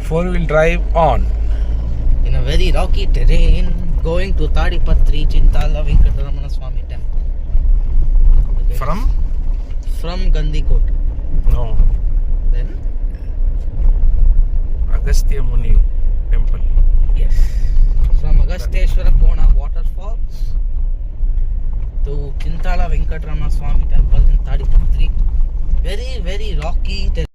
4-wheel drive on. In a very rocky terrain, going to Tadipatri Chintala Venkateramana Swami temple. Okay. From Gandikot. No, Then? Agastya Muni temple. Yes. From Agasteshwara Kona waterfalls to Chintala Venkateramana Swami temple in Tadipatri. Very, very rocky terrain.